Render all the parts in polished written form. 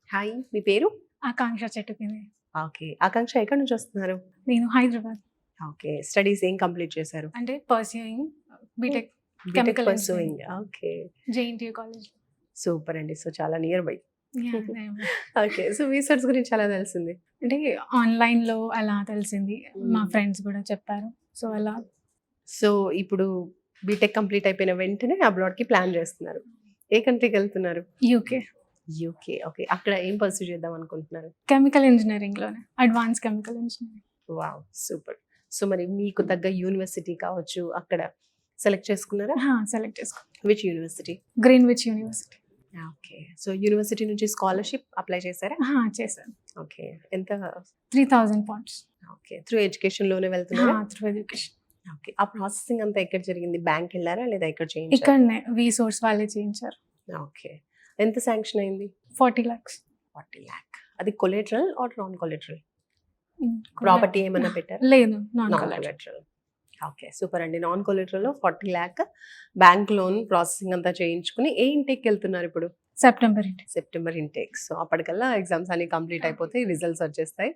Hi, మీ పేరు? ఆకాంక్ష చెట్టుకింది. Okay. ఆకాంక్ష ఎక్కడి నుంచి వస్తున్నారు? నేను హైదరాబాద్. ఓకే. స్టడీస్ ఏం కంప్లీట్ చేశారు? అంటే pursuing BTech BTech chemical pursuing. Okay. JNTU college. Super అండి. సో, చాలా near by. Okay. So, research గురించి ఎలా తెలిసింది? అంటే ఆన్లైన్లో అలా తెలిసింది. మా ఫ్రెండ్స్ కూడా చెప్పారు. సో అలా సో, ఇప్పుడు బీటెక్ కంప్లీట్ అయిపోయిన వెంటనే అబ్రాడ్‌కి ప్లాన్ చేస్తున్నారు. ఏ కంట్రీకి వెళ్తున్నారు? UK UK. ఓకే. అక్కడ ఏం పర్సూ చేద్దాం అనుకుంటున్నారు? కెమికల్ ఇంజనీరింగ్లోనే advance chemical engineering. Wow! Super. So, మరి మీకు తగ్గ యూనివర్సిటీ కావచ్చు అక్కడ సెలెక్ట్ చేసుకున్నారా? సెలెక్ట్ చేసుకున్నాను. Which university? Greenwich university. Okay. So, university నుంచి స్కాలర్‌షిప్ అప్లై చేశారా? చేశాను. ఓకే. ఎంత? 3000 పాయింట్స్. ఓకే. త్రూ ఎడ్యుకేషన్ లోనే వెళ్తున్నారా? Through education. ఓకే. ఆ ప్రాసెసింగ్ అంతా ఎక్కడ జరిగింది? బ్యాంక్ వెళ్ళారా లేదా ఎక్కడ చేయించారా? ఇక్కడనే రీసోర్స్ వాళ్ళే చేయించారు. ఓకే. ఎంత శాంక్షన్ అయింది? 40 lakhs. 40 lakh. అది collateral or non collateral? Property ఏమైనా పెట్టారా? లేదు, non non collateral. Collateral. Okay. Super అండి. నాన్ కొలేటరల్లో 40 lakh బ్యాంక్ లోన్ ప్రాసెసింగ్ అంతా చేయించుకుని ఏ ఇంటేక్‌కి వెళ్తున్నారు ఇప్పుడు? September September intake. సో, అప్పటికల్లా ఎగ్జామ్స్ అన్ని కంప్లీట్ అయిపోతాయి, రిజల్ట్స్ వచ్చేస్తాయి.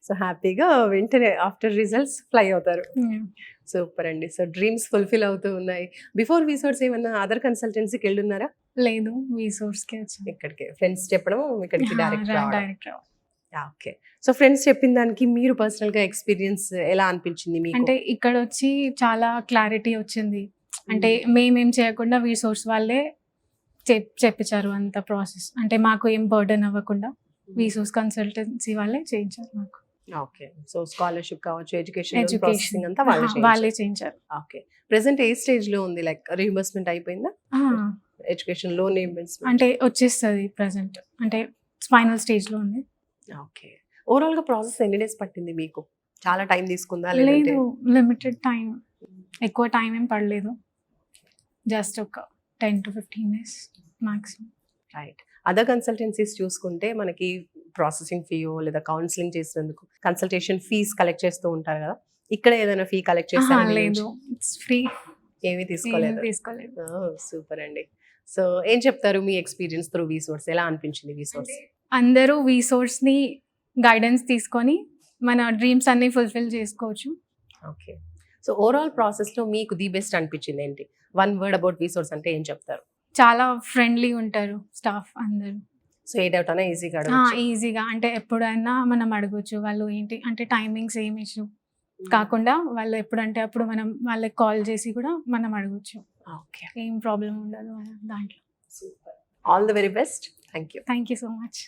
సో, హ్యాపీగా వెంటనే ఆఫ్టర్ రిజల్ట్స్ ఫ్లై అవుతారు. సూపర్ అండి. సో, డ్రీమ్స్ ఫుల్ఫిల్ అవుతూ ఉన్నాయి. బిఫోర్ వీసోర్స్ ఏమన్నా అదర్ కన్సల్టెన్సీకి వెళ్ళున్నారా? లేదు, రీసోర్స్కే వచ్చింది. ఇక్కడికి ఫ్రెండ్స్ చెప్పడం ఇక్కడికి డైరెక్ట్ రావడం. Direct okay. సో, ఫ్రెండ్స్ చెప్పిన దానికి మీరు పర్సనల్గా ఎక్స్పీరియన్స్ ఎలా అనిపించింది మీకు? అంటే ఇక్కడ వచ్చి చాలా క్లారిటీ వచ్చింది. అంటే మేమేం చేయకుండా రీసోర్స్ వాళ్ళే చెప్పించారు అంత ప్రాసెస్. అంటే మాకు ఏం బర్డెన్ అవ్వకుండా రీసోర్స్ కన్సల్టెన్సీ వాళ్ళే చేయించారు మాకు. ఓకే. సో, స్కాలర్‌షిప్ కావచ్చు, ఎడ్యుకేషన్ ప్రాసెసింగ్ అంతా వాళ్ళే వాళ్ళే చేయించారు. ఓకే. ప్రెజెంట్ ఏ స్టేజ్ లో ఉంది? లైక్ రీఇంబర్స్‌మెంట్ అయిపోయిందా? ఎడ్యుకేషన్ లోన్ రీఇంబర్స్‌మెంట్ అంటే వచ్చేస్తుంది ప్రెసెంట్. అంటే ఫైనల్ స్టేజ్ లో ఉంది. ఓకే. ఓవరాల్ గా ప్రాసెస్ ఎన్ని డేస్ పట్టింది మీకు? చాలా టైం తీసుకుందా లేదంటే? లేదు, లిమిటెడ్ టైం. ఎక్కువ టైం ఏం పడలేదు. జస్ట్ ఒక 10 to 15 days maximum. Right. Other consultancies చూసుకుంటే మనకి ప్రాసెసింగ్ ఫీయో లేదా కౌన్సిలింగ్ చేసినందుకు కన్సల్టేషన్ ఫీస్ కలెక్ట్ చేస్తూ ఉంటారు కదా, ఇక్కడ ఏదైనా ఫీ కలెక్ట్ చేస్తారా? లేదు, ఇట్స్ ఫ్రీ. ఏమీ తీసుకోలేదు. తీసుకోలేదు. సూపర్ అండి. సో, ఏం చెప్తారు మీ ఎక్స్పీరియన్స్ త్రూ వీసోర్స్? ఎలా అనిపించింది వీసోర్స్? అందరూ వీసోర్స్ ని గైడెన్స్ తీసుకొని మన డ్రీమ్స్ అన్ని ఫుల్ఫిల్ చేసుకోవచ్చు. ఓకే. సో, ఓవరాల్ ప్రాసెస్ లో మీకు ది బెస్ట్ అనిపించింది ఏంటి? వన్ వర్డ్ అబౌట్ వీసోర్స్ అంటే ఏం చెప్తారు? చాలా ఫ్రెండ్లీ ఉంటారు స్టాఫ్ అందరూ. సో, ఏ డౌట్ అయినా ఈజీగా అడగచ్చు. ఈజీగా, అంటే ఎప్పుడైనా మనం అడగొచ్చు. వాళ్ళు ఏంటి అంటే టైమింగ్స్ ఏం ఇష్యూ కాకుండా వాళ్ళు ఎప్పుడంటే అప్పుడు మనం వాళ్ళకి కాల్ చేసి కూడా మనం అడగొచ్చు. ఓకే. ఏం ప్రాబ్లం ఉండదు దాంట్లో. Super. All the very best. Thank you. Thank you so much.